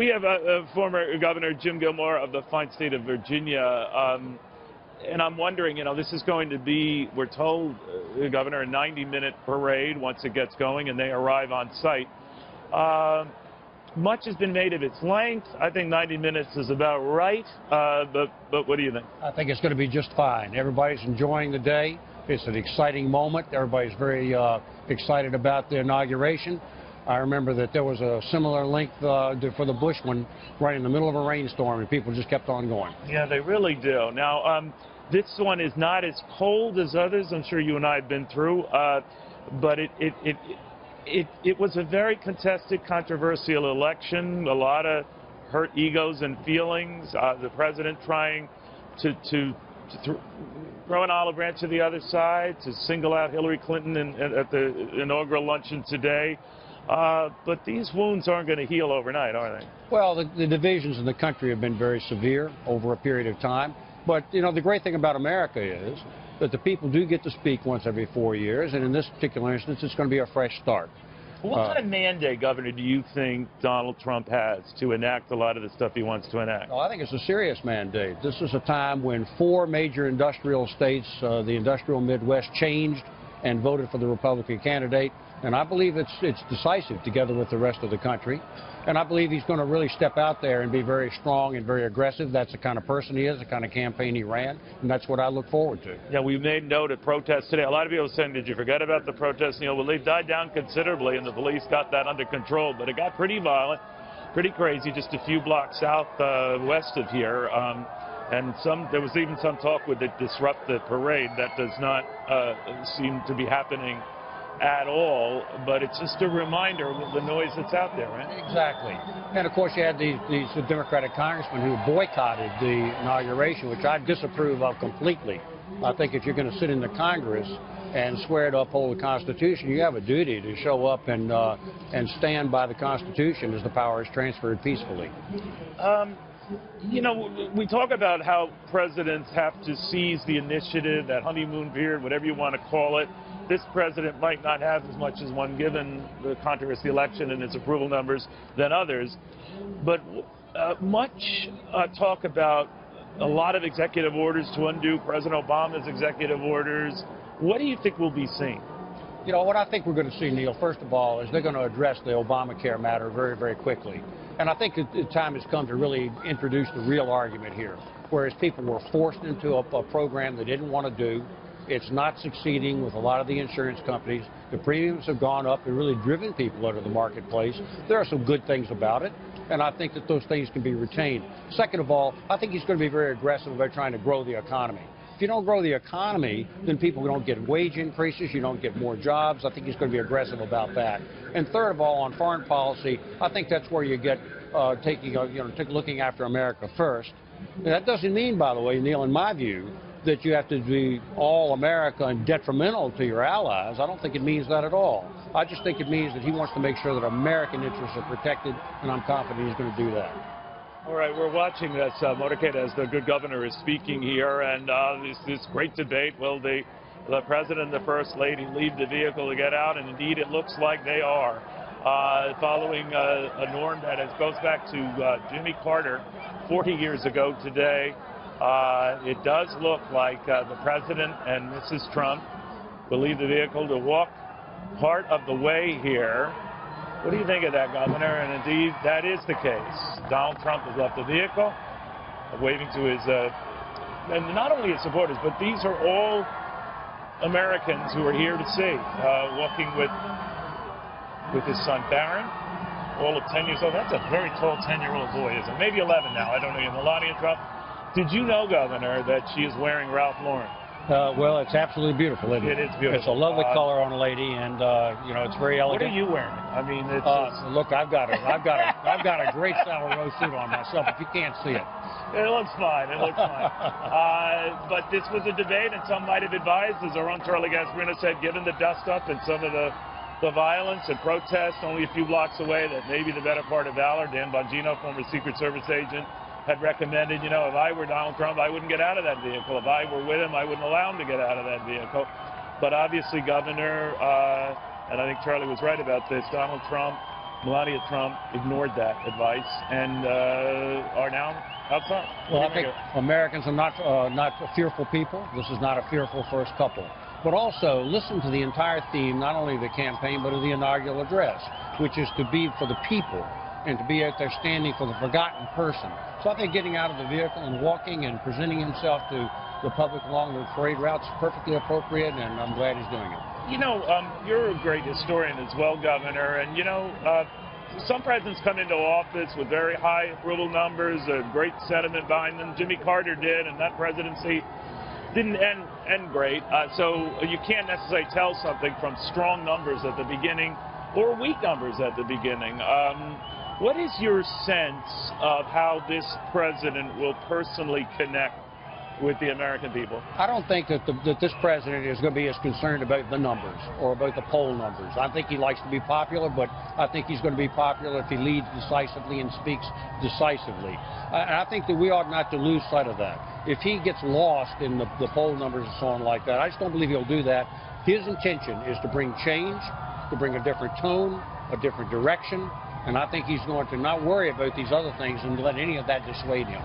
we have former Governor Jim Gilmore of the fine state of Virginia, and I'm wondering, this is going to be, we're told, Governor, a 90-minute parade once it gets going and they arrive on site. Much has been made of its length. I think 90 minutes is about right, but what do you think? I think it's going to be just fine. Everybody's enjoying the day. It's an exciting moment. Everybody's very excited about the inauguration. I remember that there was a similar length for the Bush one right in the middle of a rainstorm, and people just kept on going. Yeah, they really do. Now, this one is not as cold as others. I'm sure you and I have been through, but it was a very contested, controversial election. A lot of hurt egos and feelings. The president trying to throw an olive branch to the other side, to single out Hillary Clinton at the inaugural luncheon today. But these wounds aren't going to heal overnight, are they? Well, the divisions in the country have been very severe over a period of time. But, the great thing about America is that the people do get to speak once every 4 years, and in this particular instance, it's going to be a fresh start. What kind of mandate, Governor, do you think Donald Trump has to enact a lot of the stuff he wants to enact? Well, I think it's a serious mandate. This is a time when 4 major industrial states, the industrial Midwest, changed and voted for the Republican candidate. And I believe it's decisive together with the rest of the country. And I believe he's going to really step out there and be very strong and very aggressive. That's the kind of person he is, the kind of campaign he ran, and that's what I look forward to. Yeah, we made note of protests today. A lot of people are saying, did you forget about the protests, Neil? Well, they died down considerably, and the police got that under control. But it got pretty violent, pretty crazy, just a few blocks west of here. And there was even some talk would it disrupt the parade. That does not seem to be happening at all, but it's just a reminder of the noise that's out there, right? Exactly. And of course you had these Democratic congressmen who boycotted the inauguration, which I disapprove of completely. I think if you're going to sit in the Congress and swear to uphold the Constitution, you have a duty to show up and stand by the Constitution as the power is transferred peacefully. We talk about how presidents have to seize the initiative, that honeymoon period, whatever you want to call it. This president might not have as much as one given the controversy election and its approval numbers than others. But much talk about a lot of executive orders to undo President Obama's executive orders. What do you think we'll be seeing? What I think we're going to see, Neil, first of all, is they're going to address the Obamacare matter very, very quickly. And I think the time has come to really introduce the real argument here, whereas people were forced into a program they didn't want to do. It's not succeeding with a lot of the insurance companies. The premiums have gone up. They've really driven people out of the marketplace. There are some good things about it, and I think that those things can be retained. Second of all, I think he's going to be very aggressive about trying to grow the economy. If you don't grow the economy, then people don't get wage increases, you don't get more jobs. I think he's going to be aggressive about that. And third of all, on foreign policy, I think that's where you get looking after America first. And that doesn't mean, by the way, Neil, in my view, that you have to be all America and detrimental to your allies. I don't think it means that at all. I just think it means that he wants to make sure that American interests are protected, and I'm confident he's going to do that. All right, we're watching this motorcade as the good governor is speaking here, and this great debate. Will the president and the first lady leave the vehicle to get out? And indeed, it looks like they are. Following a norm that goes back to Jimmy Carter 40 years ago today. It does look like the president and Mrs. Trump will leave the vehicle to walk part of the way here. What do you think of that, Governor? And indeed, that is the case. Donald Trump has left the vehicle, waving to his, and not only his supporters, but these are all Americans who are here to see, walking with his son Barron, all of 10 years old. That's a very tall 10-year-old boy, isn't it? Maybe 11 now. I don't know. Melania Trump. Did you know, Governor, that she is wearing Ralph Lauren? Well, it's absolutely beautiful, isn't it? It is beautiful. It's a lovely color on a lady, and it's very elegant. What are you wearing? I mean, look, I've got a great Savile Row suit on myself. If you can't see it, it looks fine. It looks fine. But this was a debate, and some might have advised, as our own Charlie Gasparino said, given the dust-up and some of the violence and protests only a few blocks away, that maybe the better part of valor. Dan Bongino, former Secret Service agent, had recommended, if I were Donald Trump, I wouldn't get out of that vehicle. If I were with him, I wouldn't allow him to get out of that vehicle. But obviously, Governor, and I think Charlie was right about this, Donald Trump Melania Trump ignored that advice and are now outside. Well, I think Americans are not a fearful people. This is not a fearful first couple. But also, listen to the entire theme, not only of the campaign, but of the inaugural address, which is to be for the people and to be out there standing for the forgotten person. So I think getting out of the vehicle and walking and presenting himself to the public along the parade route is perfectly appropriate, and I'm glad he's doing it. You know, you're a great historian as well, Governor, and you know, some presidents come into office with very high approval numbers, a great sentiment behind them. Jimmy Carter did, and that presidency didn't end great. So you can't necessarily tell something from strong numbers at the beginning or weak numbers at the beginning. What is your sense of how this president will personally connect with the American people? I don't think that this president is going to be as concerned about the numbers or about the poll numbers. I think he likes to be popular, but I think he's going to be popular if he leads decisively and speaks decisively. And I think that we ought not to lose sight of that. If he gets lost in the poll numbers and so on like that, I just don't believe he'll do that. His intention is to bring change, to bring a different tone, a different direction, and I think he's going to not worry about these other things and let any of that dissuade him.